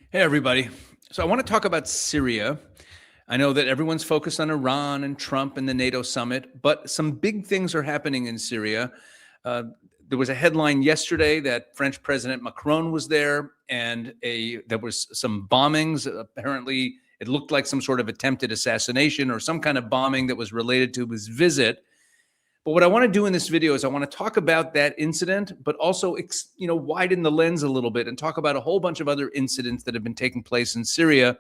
Hey, everybody. So I want to talk about Syria. I know that everyone's focused on Iran and Trump and the NATO summit, but some big things are happening in Syria. Uh, there was a headline yesterday that French President Macron was there, and there was some bombings. Apparently, it looked like some sort of attempted assassination or some kind of bombing that was related to his visit. But what I want to do in this video is I want to talk about that incident, but also, widen the lens a little bit and talk about a whole bunch of other incidents that have been taking place in Syria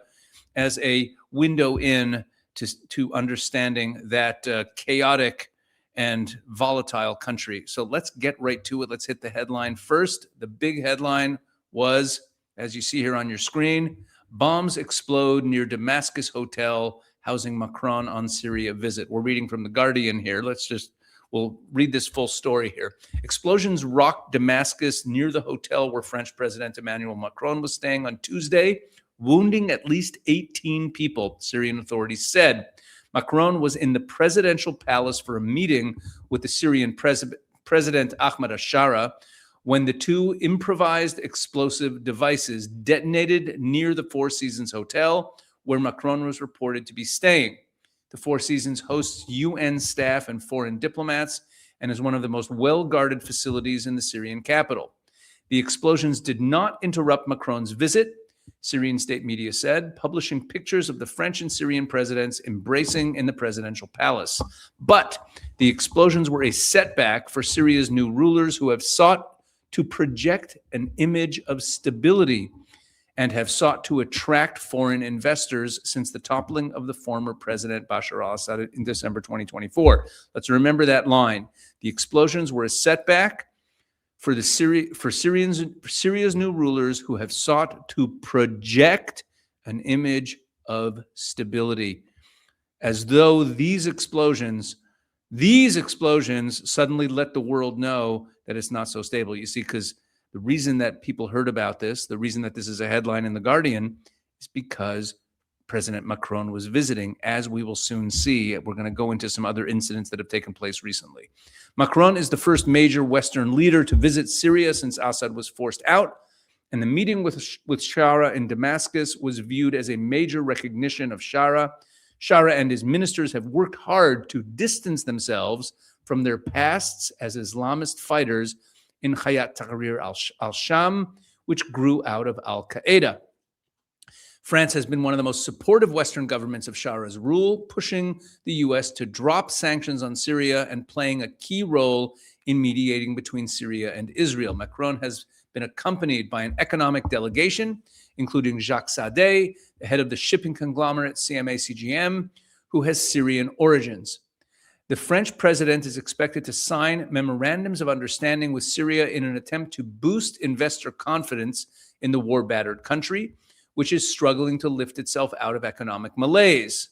as a window in to understanding that chaotic and volatile country. So let's get right to it. Let's hit the headline first. The big headline was, as you see here on your screen, bombs explode near Damascus hotel housing Macron on Syria visit. We're reading from The Guardian here. We'll read this full story here. Explosions rocked Damascus near the hotel where French President Emmanuel Macron was staying on Tuesday, wounding at least 18 people, Syrian authorities said. Macron was in the presidential palace for a meeting with the Syrian President Ahmed al-Shara when the two improvised explosive devices detonated near the Four Seasons Hotel, where Macron was reported to be staying. The Four Seasons hosts UN staff and foreign diplomats and is one of the most well-guarded facilities in the Syrian capital. The explosions did not interrupt Macron's visit, Syrian state media said, publishing pictures of the French and Syrian presidents embracing in the presidential palace. But the explosions were a setback for Syria's new rulers who have sought to project an image of stability and have sought to attract foreign investors since the toppling of the former President Bashar al-Assad in December 2024. Let's remember that line. The explosions were a setback for Syria's new rulers who have sought to project an image of stability, as though these explosions suddenly let the world know that it's not so stable. You see, because the reason that people heard about this, the reason that this is a headline in The Guardian, is because President Macron was visiting, as we will soon see. We're going to go into some other incidents that have taken place recently. Macron is the first major Western leader to visit Syria since Assad was forced out, and the meeting with Shara in Damascus was viewed as a major recognition of Shara. Shara and his ministers have worked hard to distance themselves from their pasts as Islamist fighters in Hayat Tahrir al-Sham, which grew out of al-Qaeda. France has been one of the most supportive Western governments of Shara's rule, pushing the U.S. to drop sanctions on Syria and playing a key role in mediating between Syria and Israel. Macron has been accompanied by an economic delegation, including Jacques Sadeh, the head of the shipping conglomerate CMA-CGM, who has Syrian origins. The French president is expected to sign memorandums of understanding with Syria in an attempt to boost investor confidence in the war-battered country, which is struggling to lift itself out of economic malaise.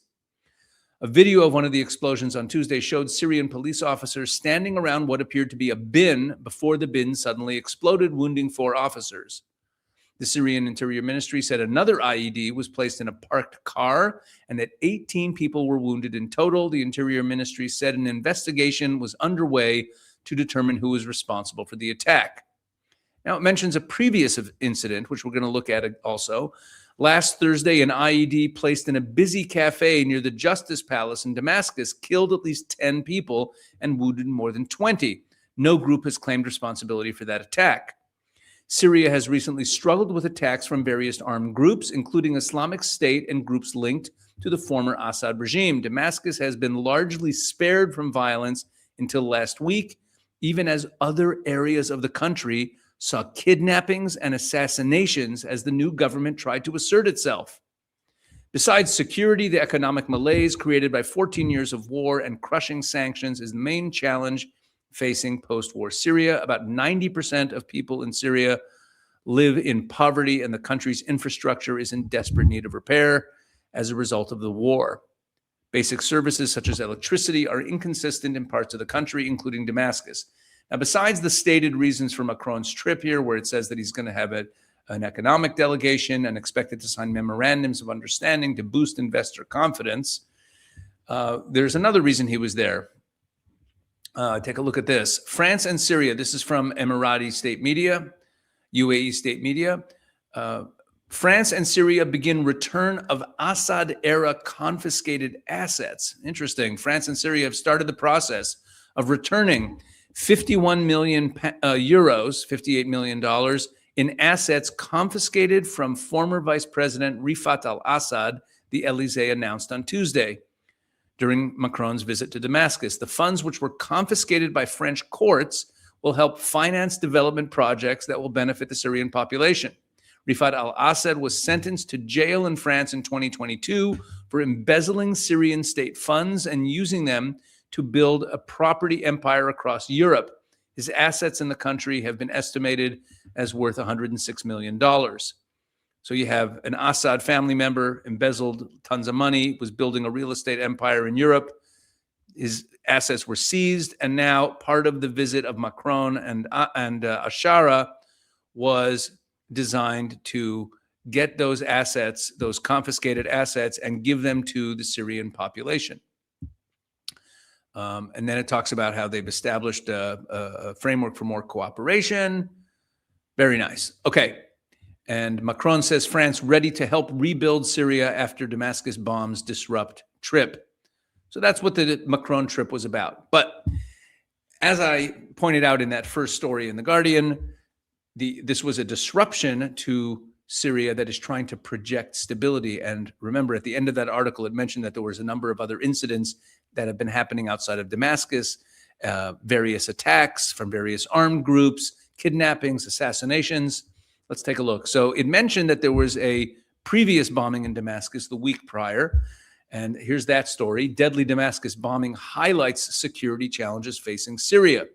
A video of one of the explosions on Tuesday showed Syrian police officers standing around what appeared to be a bin before the bin suddenly exploded, wounding 4 officers. The Syrian Interior Ministry said another IED was placed in a parked car and that 18 people were wounded in total. The Interior Ministry said an investigation was underway to determine who was responsible for the attack. Now, it mentions a previous incident, which we're going to look at also. Last Thursday, an IED placed in a busy cafe near the Justice Palace in Damascus killed at least 10 people and wounded more than 20. No group has claimed responsibility for that attack. Syria has recently struggled with attacks from various armed groups, including Islamic State and groups linked to the former Assad regime. Damascus has been largely spared from violence until last week, even as other areas of the country saw kidnappings and assassinations as the new government tried to assert itself. Besides security, the economic malaise created by 14 years of war and crushing sanctions is the main challenge facing post-war Syria. About 90% of people in Syria live in poverty, and the country's infrastructure is in desperate need of repair as a result of the war. Basic services such as electricity are inconsistent in parts of the country, including Damascus. Now, besides the stated reasons for Macron's trip here, where it says that he's going to have an economic delegation and expected to sign memorandums of understanding to boost investor confidence, there's another reason he was there. Take a look at this. France and Syria, this is from Emirati state media, UAE state media. France and Syria begin return of Assad-era confiscated assets. Interesting. France and Syria have started the process of returning 51 million euros, $58 million, in assets confiscated from former Vice President Rifat al-Assad, the Elysee announced on Tuesday during Macron's visit to Damascus. The funds, which were confiscated by French courts, will help finance development projects that will benefit the Syrian population. Rifat al-Assad was sentenced to jail in France in 2022 for embezzling Syrian state funds and using them to build a property empire across Europe. His assets in the country have been estimated as worth $106 million. So you have an Assad family member, embezzled tons of money, was building a real estate empire in Europe. His assets were seized, and now part of the visit of Macron and Ashara was designed to get those assets, those confiscated assets, and give them to the Syrian population. And then it talks about how they've established a framework for more cooperation. Very nice. Okay. And Macron says France ready to help rebuild Syria after Damascus bombs disrupt trip. So that's what the Macron trip was about. But as I pointed out in that first story in The Guardian, this was a disruption to Syria that is trying to project stability. And remember, at the end of that article, it mentioned that there was a number of other incidents that have been happening outside of Damascus, various attacks from various armed groups, kidnappings, assassinations. Let's take a look. So it mentioned that there was a previous bombing in Damascus the week prior. And here's that story. Deadly Damascus bombing highlights security challenges facing Syria.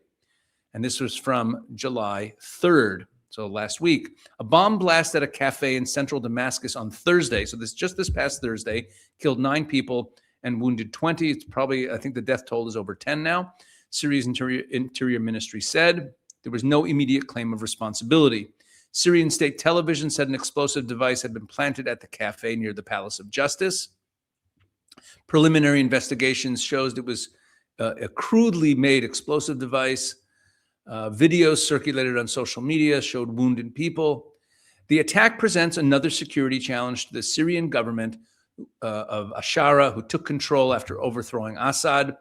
And this was from July 3rd, so last week. A bomb blast at a cafe in central Damascus on Thursday, so this past Thursday, killed 9 people and wounded 20. It's probably, I think the death toll is over 10 now. Syria's Interior Ministry said there was no immediate claim of responsibility. Syrian state television said an explosive device had been planted at the cafe near the Palace of Justice. Preliminary investigations shows it was a crudely made explosive device. Videos circulated on social media showed wounded people. The attack presents another security challenge to the Syrian government of Ashara, who took control after overthrowing Assad.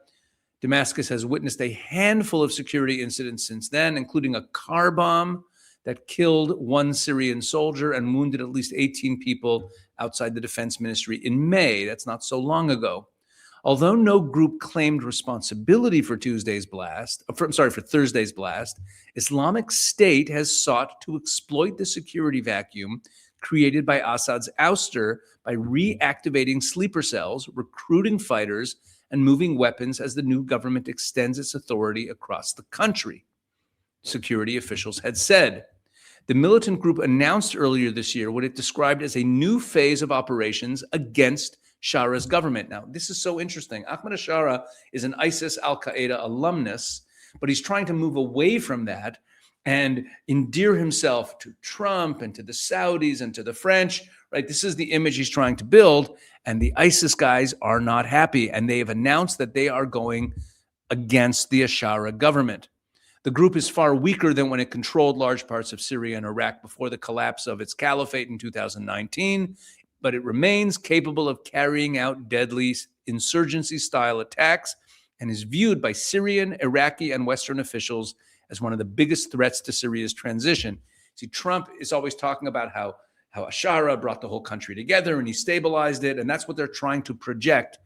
Damascus has witnessed a handful of security incidents since then, including a car bomb that killed 1 Syrian soldier and wounded at least 18 people outside the defense ministry in May. That's not so long ago. Although no group claimed responsibility for Thursday's blast, Islamic State has sought to exploit the security vacuum created by Assad's ouster by reactivating sleeper cells, recruiting fighters, and moving weapons as the new government extends its authority across the country, security officials had said. The militant group announced earlier this year what it described as a new phase of operations against Shara's government. Now, this is so interesting. Ahmed Shara is an ISIS Al-Qaeda alumnus, but he's trying to move away from that and endear himself to Trump and to the Saudis and to the French, right? This is the image he's trying to build, and the ISIS guys are not happy, and they have announced that they are going against the Ashara government. The group is far weaker than when it controlled large parts of Syria and Iraq before the collapse of its caliphate in 2019. But it remains capable of carrying out deadly insurgency-style attacks and is viewed by Syrian, Iraqi, and Western officials as one of the biggest threats to Syria's transition. See, Trump is always talking about how Ashara brought the whole country together and he stabilized it, and that's what they're trying to project.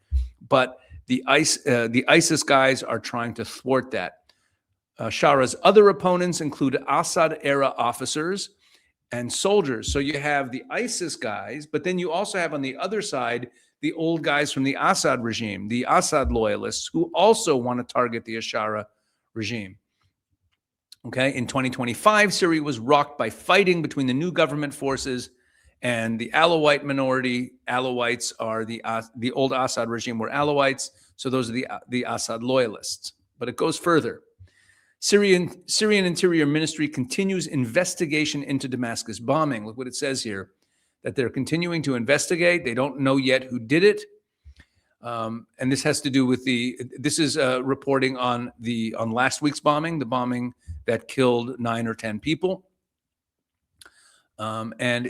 But the ISIS guys are trying to thwart that. Shara's other opponents include Assad-era officers and soldiers. So you have the ISIS guys, but then you also have on the other side the old guys from the Assad regime, the Assad loyalists, who also want to target the Ashara regime. Okay, in 2025, Syria was rocked by fighting between the new government forces and the Alawite minority. Alawites are the old Assad regime were Alawites, so those are the Assad loyalists. But it goes further. Syrian Interior Ministry continues investigation into Damascus bombing. Look what it says here, that they're continuing to investigate. They don't know yet who did it. And this has to do with this is reporting on last week's bombing, the bombing that killed 9 or 10 people. And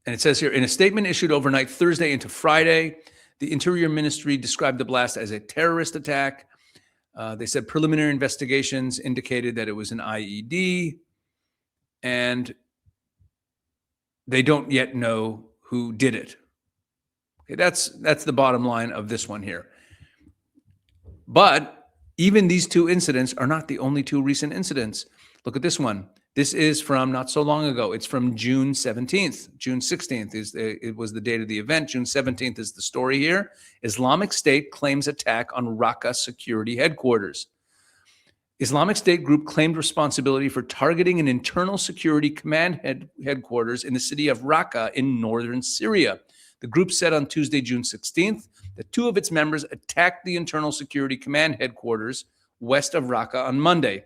And it says here, in a statement issued overnight Thursday into Friday, the Interior Ministry described the blast as a terrorist attack. They said preliminary investigations indicated that it was an IED, and they don't yet know who did it. Okay, that's the bottom line of this one here. But even these two incidents are not the only two recent incidents. Look at this one. This is from not so long ago. It's from June 17th. June 16th it was the date of the event. June 17th is the story here. Islamic State claims attack on Raqqa security headquarters. Islamic State group claimed responsibility for targeting an internal security command headquarters in the city of Raqqa in northern Syria. The group said on Tuesday, June 16th, that two of its members attacked the internal security command headquarters west of Raqqa on Monday.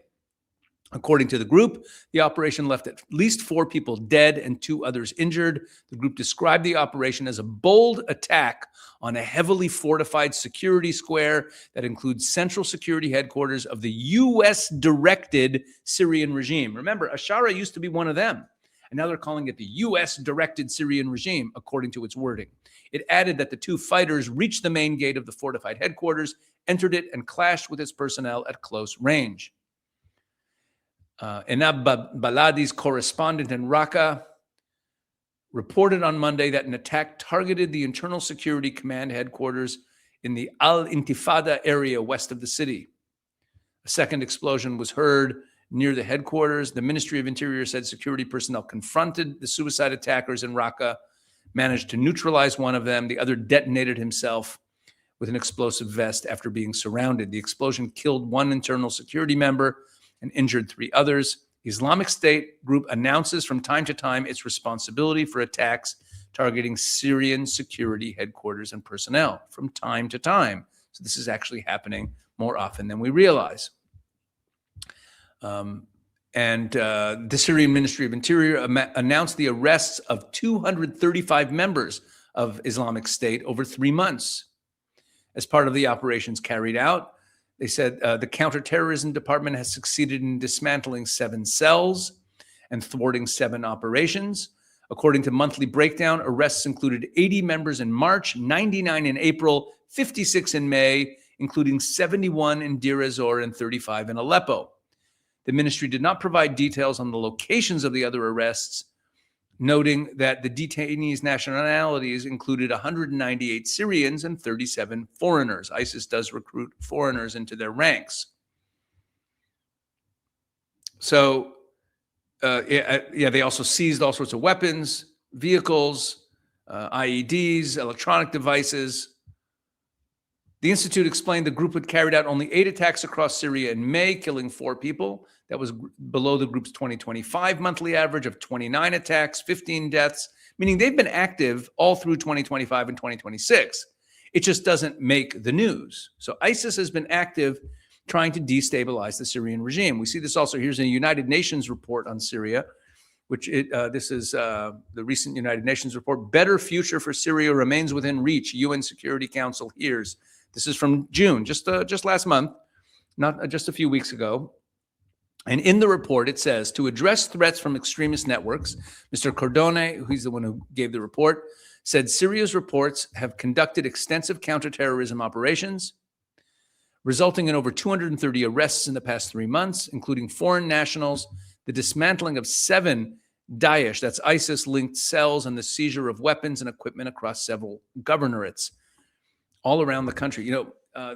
According to the group, the operation left at least 4 people dead and 2 others injured. The group described the operation as a bold attack on a heavily fortified security square that includes central security headquarters of the U.S.-directed Syrian regime. Remember, Ashara used to be one of them, and now they're calling it the U.S.-directed Syrian regime, according to its wording. It added that the 2 fighters reached the main gate of the fortified headquarters, entered it, and clashed with its personnel at close range. Enab Baladi's correspondent in Raqqa reported on Monday that an attack targeted the Internal Security Command headquarters in the Al-Intifada area west of the city. A second explosion was heard near the headquarters. The Ministry of Interior said security personnel confronted the suicide attackers in Raqqa, managed to neutralize one of them. The other detonated himself with an explosive vest after being surrounded. The explosion killed 1 internal security member and injured 3 others. The Islamic State group announces from time to time its responsibility for attacks targeting Syrian security headquarters and personnel from time to time. So this is actually happening more often than we realize. The Syrian Ministry of Interior announced the arrests of 235 members of Islamic State over 3 months. As part of the operations carried out, they said the counterterrorism department has succeeded in dismantling 7 cells and thwarting 7 operations. According to monthly breakdown, arrests included 80 members in March, 99 in April, 56 in May, including 71 in Deir ez-Zor and 35 in Aleppo. The ministry did not provide details on the locations of the other arrests, noting that the detainees' nationalities included 198 Syrians and 37 foreigners. ISIS does recruit foreigners into their ranks. So, they also seized all sorts of weapons, vehicles, IEDs, electronic devices. The Institute explained the group had carried out only 8 attacks across Syria in May, killing 4 people. That was below the group's 2025 monthly average of 29 attacks, 15 deaths, meaning they've been active all through 2025 and 2026. It just doesn't make the news. So ISIS has been active trying to destabilize the Syrian regime. We see this also. Here's a United Nations report on Syria, this is the recent United Nations report. Better future for Syria remains within reach, UN Security Council hears. This is from June, just last month, not just a few weeks ago. And in the report, it says, to address threats from extremist networks, Mr. Cordone, who's the one who gave the report, said Syria's reports have conducted extensive counterterrorism operations, resulting in over 230 arrests in the past 3 months, including foreign nationals, the dismantling of 7 Daesh, that's ISIS-linked cells, and the seizure of weapons and equipment across several governorates all around the country.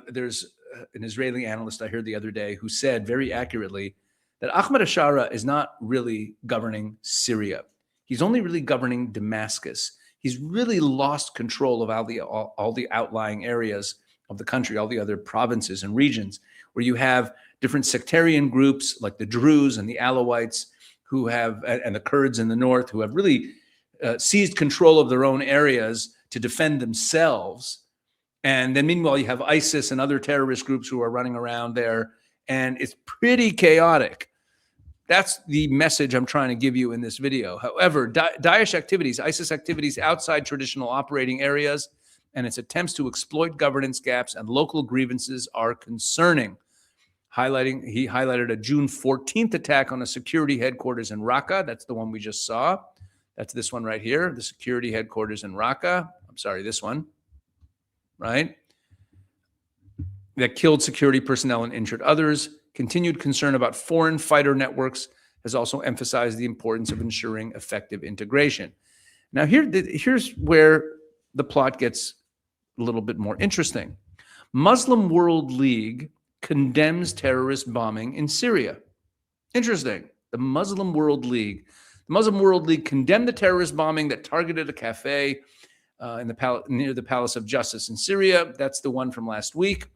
There's an Israeli analyst I heard the other day who said very accurately that Ahmad Ashara is not really governing Syria. He's only really governing Damascus. He's really lost control of all the outlying areas of the country, all the other provinces and regions, where you have different sectarian groups like the Druze and the Alawites and the Kurds in the north, who have really seized control of their own areas to defend themselves. And then meanwhile, you have ISIS and other terrorist groups who are running around there, and it's pretty chaotic. That's the message I'm trying to give you in this video. However, Daesh activities, ISIS activities outside traditional operating areas, and its attempts to exploit governance gaps and local grievances are concerning. He highlighted a June 14th attack on a security headquarters in Raqqa. That's the one we just saw. That's this one right here, the security headquarters in Raqqa. I'm sorry, this one, right? That killed security personnel and injured others. Continued concern about foreign fighter networks has also emphasized the importance of ensuring effective integration. Now, here's where the plot gets a little bit more interesting. Muslim World League condemns terrorist bombing in Syria. Interesting. The Muslim World League. The Muslim World League condemned the terrorist bombing that targeted a cafe near the Palace of Justice in Syria. That's the one from last week.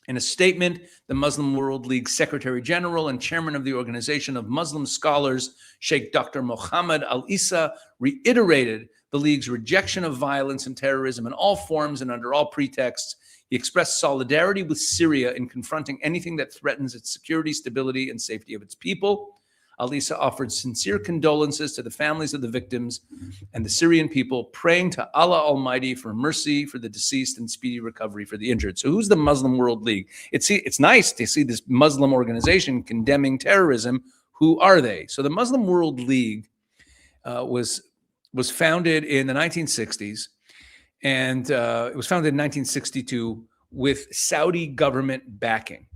In a statement, the Muslim World League Secretary General and Chairman of the Organization of Muslim Scholars, Sheikh Dr. Mohammed Al-Issa, reiterated the League's rejection of violence and terrorism in all forms and under all pretexts. He expressed solidarity with Syria in confronting anything that threatens its security, stability, and safety of its people. Al-Issa offered sincere condolences to the families of the victims and the Syrian people, praying to Allah Almighty for mercy for the deceased and speedy recovery for the injured. So who's the Muslim World League? It's nice to see this Muslim organization condemning terrorism. Who are they? So the Muslim World League was founded in the 1960s, and it was founded in 1962 with Saudi government backing.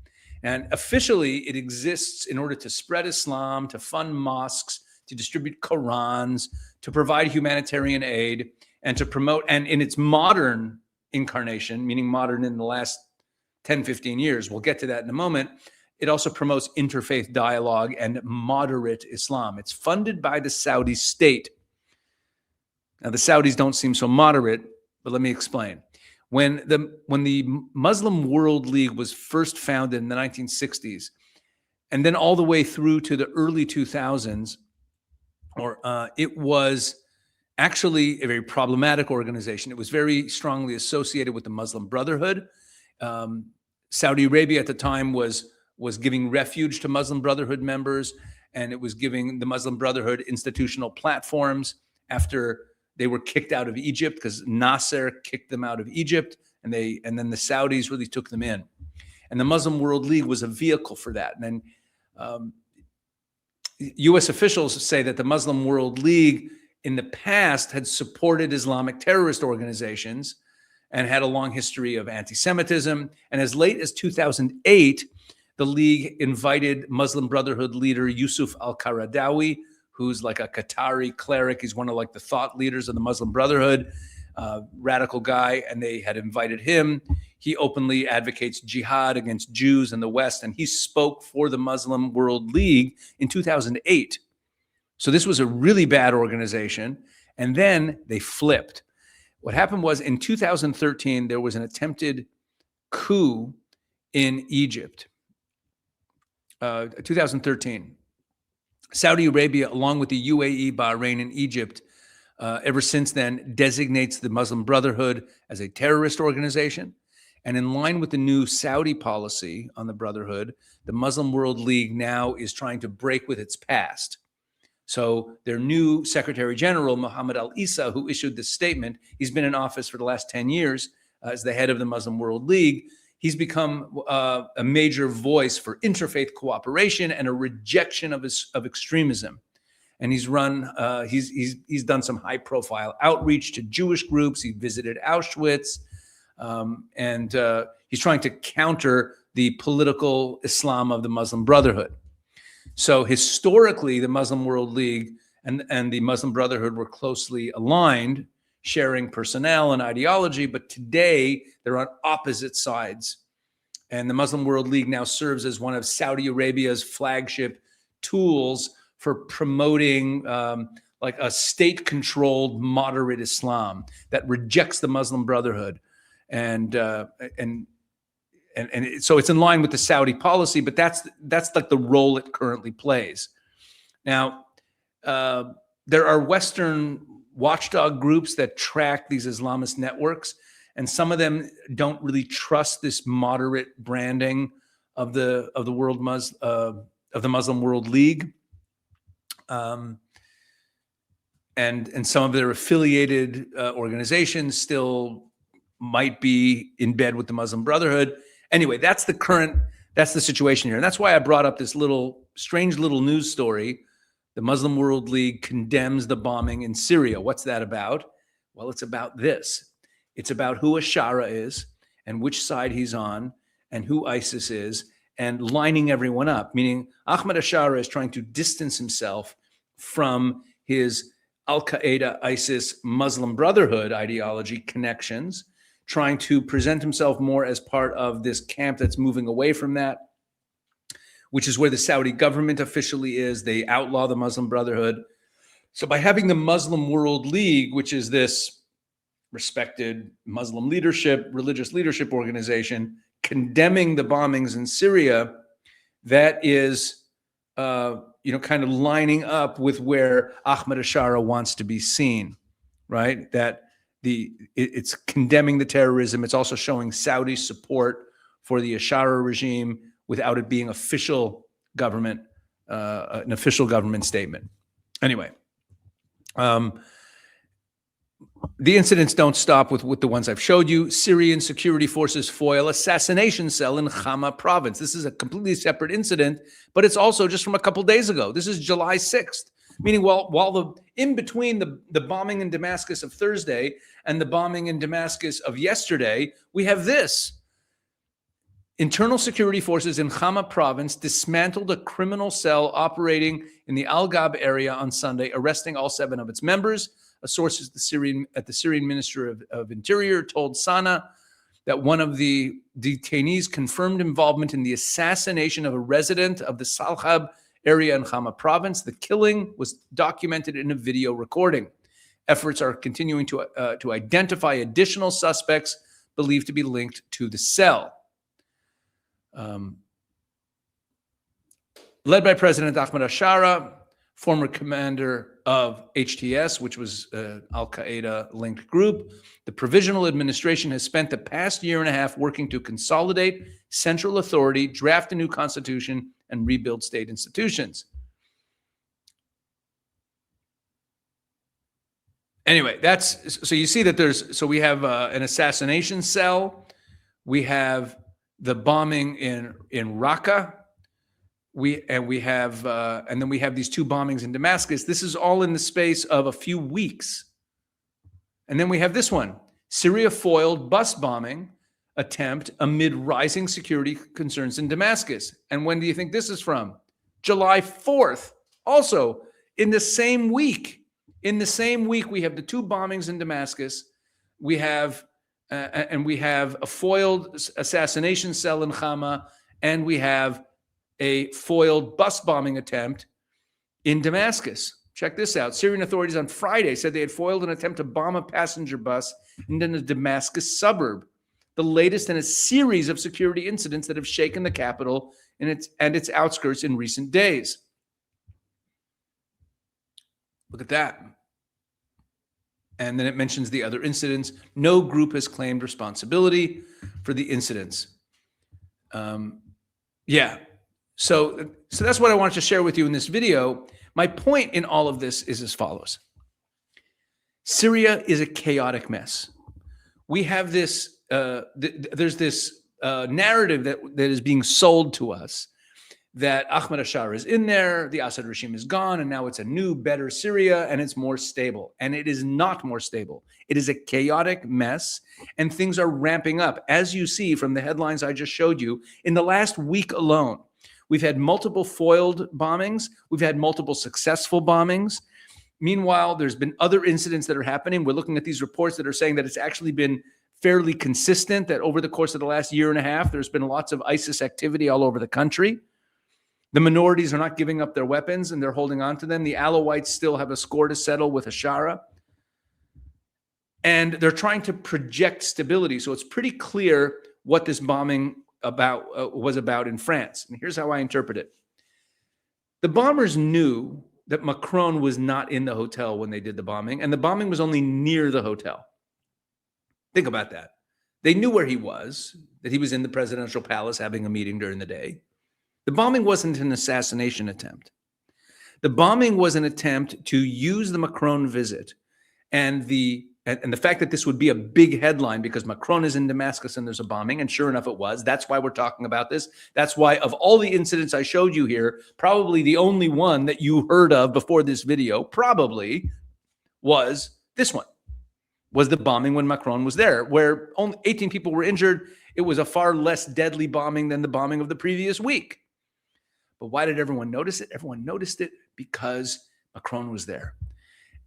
And officially, it exists in order to spread Islam, to fund mosques, to distribute Qurans, to provide humanitarian aid, and to promote, and in its modern incarnation, meaning modern in the last 10, 15 years, we'll get to that in a moment, it also promotes interfaith dialogue and moderate Islam. It's funded by the Saudi state. Now, the Saudis don't seem so moderate, but let me explain. When the Muslim World League was first founded in the 1960s, and then all the way through to the early 2000s, it was actually a very problematic organization. It was very strongly associated with the Muslim Brotherhood. Saudi Arabia at the time was giving refuge to Muslim Brotherhood members, and it was giving the Muslim Brotherhood institutional platforms after they were kicked out of Egypt, because Nasser kicked them out of Egypt, and then the Saudis really took them in. And the Muslim World League was a vehicle for that. And U.S. officials say that the Muslim World League in the past had supported Islamic terrorist organizations and had a long history of anti-Semitism. And as late as 2008, the League invited Muslim Brotherhood leader Yusuf al-Qaradawi, who's like a Qatari cleric. He's one of like the thought leaders of the Muslim Brotherhood, radical guy, and they had invited him. He openly advocates jihad against Jews in the West, and he spoke for the Muslim World League in 2008. So this was a really bad organization, and then they flipped. What happened was in 2013, there was an attempted coup in Egypt. 2013. Saudi Arabia, along with the UAE, Bahrain, and Egypt, ever since then, designates the Muslim Brotherhood as a terrorist organization. And in line with the new Saudi policy on the Brotherhood, the Muslim World League now is trying to break with its past. So their new Secretary General, Mohammed Al-Issa, who issued this statement, he's been in office for the last 10 years as the head of the Muslim World League. He's become a major voice for interfaith cooperation and a rejection of extremism. And he's done some high-profile outreach to Jewish groups. He visited Auschwitz, and he's trying to counter the political Islam of the Muslim Brotherhood. So historically, the Muslim World League and the Muslim Brotherhood were closely aligned, sharing personnel and ideology, but today they're on opposite sides. And the Muslim World League now serves as one of Saudi Arabia's flagship tools for promoting like a state-controlled moderate Islam that rejects the Muslim Brotherhood. And so it's in line with the Saudi policy, but that's like the role it currently plays. Now, there are Western watchdog groups that track these Islamist networks, and some of them don't really trust this moderate branding of the Muslim World League, and some of their affiliated organizations still might be in bed with the Muslim Brotherhood. Anyway, that's the situation here, and that's why I brought up this strange little news story The Muslim World League condemns the bombing in Syria. What's that about? Well, it's about this. It's about who Ashara is and which side he's on and who ISIS is and lining everyone up, meaning Ahmad Ashara is trying to distance himself from his Al-Qaeda, ISIS, Muslim Brotherhood ideology connections, trying to present himself more as part of this camp that's moving away from that, which is where the Saudi government officially is. They outlaw the Muslim Brotherhood. So by having the Muslim World League, which is this respected Muslim leadership, religious leadership organization, condemning the bombings in Syria, that is, kind of lining up with where Ahmad Ashara wants to be seen, right? That it's condemning the terrorism. It's also showing Saudi support for the Ashara regime without it being official government, an official government statement. Anyway, the incidents don't stop with the ones I've showed you. Syrian security forces foil assassination cell in Hama province. This is a completely separate incident, but it's also just from a couple days ago. This is July 6th, meaning while in between the bombing in Damascus of Thursday and the bombing in Damascus of yesterday, we have this. Internal security forces in Hama province dismantled a criminal cell operating in the Al-Ghab area on Sunday, arresting all 7 of its members. A source at the Syrian Ministry of Interior told Sana that one of the detainees confirmed involvement in the assassination of a resident of the Salhab area in Hama province. The killing was documented in a video recording. Efforts are continuing to identify additional suspects believed to be linked to the cell. Led by President Ahmad Ashara, former commander of HTS, which was an Al-Qaeda-linked group, the Provisional Administration has spent the past year and a half working to consolidate central authority, draft a new constitution, and rebuild state institutions. Anyway, so you see that we have an assassination cell, we have the bombing in Raqqa, and then we have these 2 bombings in Damascus. This is all in the space of a few weeks. And then we have this one, Syria foiled bus bombing attempt amid rising security concerns in Damascus. And when do you think this is from? July 4th. Also, in the same week. In the same week, we have the 2 bombings in Damascus. We have a foiled assassination cell in Hama, and we have a foiled bus bombing attempt in Damascus. Check this out. Syrian authorities on Friday said they had foiled an attempt to bomb a passenger bus in a Damascus suburb, the latest in a series of security incidents that have shaken the capital and its outskirts in recent days. Look at that. And then it mentions the other incidents. No group has claimed responsibility for the incidents. So that's what I wanted to share with you in this video. My point in all of this is as follows. Syria is a chaotic mess. We have this, there's this narrative that is being sold to us that Ahmad Ashara is in there, the Assad regime is gone, and now it's a new, better Syria, and it's more stable. And it is not more stable. It is a chaotic mess, and things are ramping up. As you see from the headlines I just showed you, in the last week alone, we've had multiple foiled bombings. We've had multiple successful bombings. Meanwhile, there's been other incidents that are happening. We're looking at these reports that are saying that it's actually been fairly consistent, that over the course of the last year and a half, there's been lots of ISIS activity all over the country. The minorities are not giving up their weapons, and they're holding on to them. The Alawites still have a score to settle with Ashara. And they're trying to project stability. So it's pretty clear what this bombing was about in France. And here's how I interpret it. The bombers knew that Macron was not in the hotel when they did the bombing, and the bombing was only near the hotel. Think about that. They knew where he was, that he was in the presidential palace having a meeting during the day. The bombing wasn't an assassination attempt. The bombing was an attempt to use the Macron visit and and the fact that this would be a big headline because Macron is in Damascus and there's a bombing, and sure enough it was. That's why we're talking about this. That's why of all the incidents I showed you here, probably the only one that you heard of before this video probably was this one, was the bombing when Macron was there, where only 18 people were injured. It was a far less deadly bombing than the bombing of the previous week. But why did everyone notice it? Everyone noticed it because Macron was there.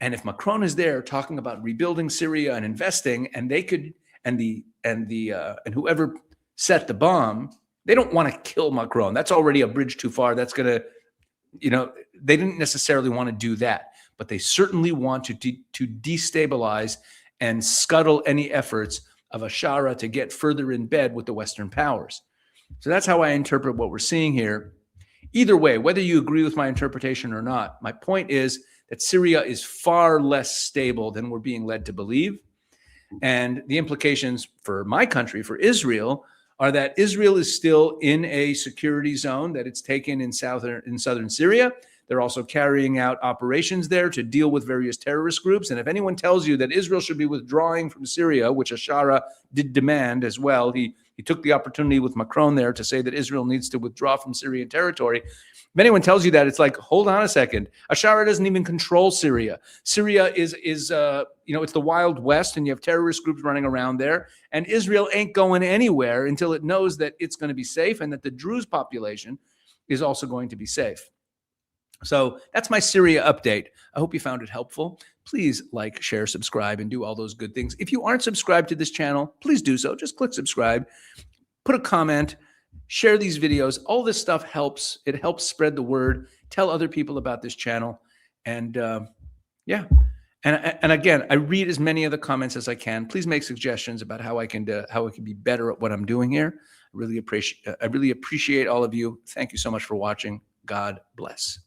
And if Macron is there talking about rebuilding Syria and investing, and they could, and whoever set the bomb, they don't want to kill Macron. That's already a bridge too far. That's going to, they didn't necessarily want to do that, but they certainly want to destabilize and scuttle any efforts of Ashara to get further in bed with the Western powers. So that's how I interpret what we're seeing here. Either way, whether you agree with my interpretation or not, my point is that Syria is far less stable than we're being led to believe. And the implications for my country, for Israel, are that Israel is still in a security zone that it's taken in southern Syria. They're also carrying out operations there to deal with various terrorist groups. And if anyone tells you that Israel should be withdrawing from Syria, which Ashara did demand as well, he took the opportunity with Macron there to say that Israel needs to withdraw from Syrian territory. If anyone tells you that, it's like, hold on a second. Ashara doesn't even control Syria. Syria is it's the Wild West, and you have terrorist groups running around there. And Israel ain't going anywhere until it knows that it's going to be safe and that the Druze population is also going to be safe. So that's my Syria update. I hope you found it helpful. Please like, share, subscribe, and do all those good things. If you aren't subscribed to this channel, please do so. Just click subscribe, put a comment, share these videos. All this stuff helps. It helps spread the word. Tell other people about this channel. And yeah. And again, I read as many of the comments as I can. Please make suggestions about how I can be better at what I'm doing here. I really appreciate all of you. Thank you so much for watching. God bless.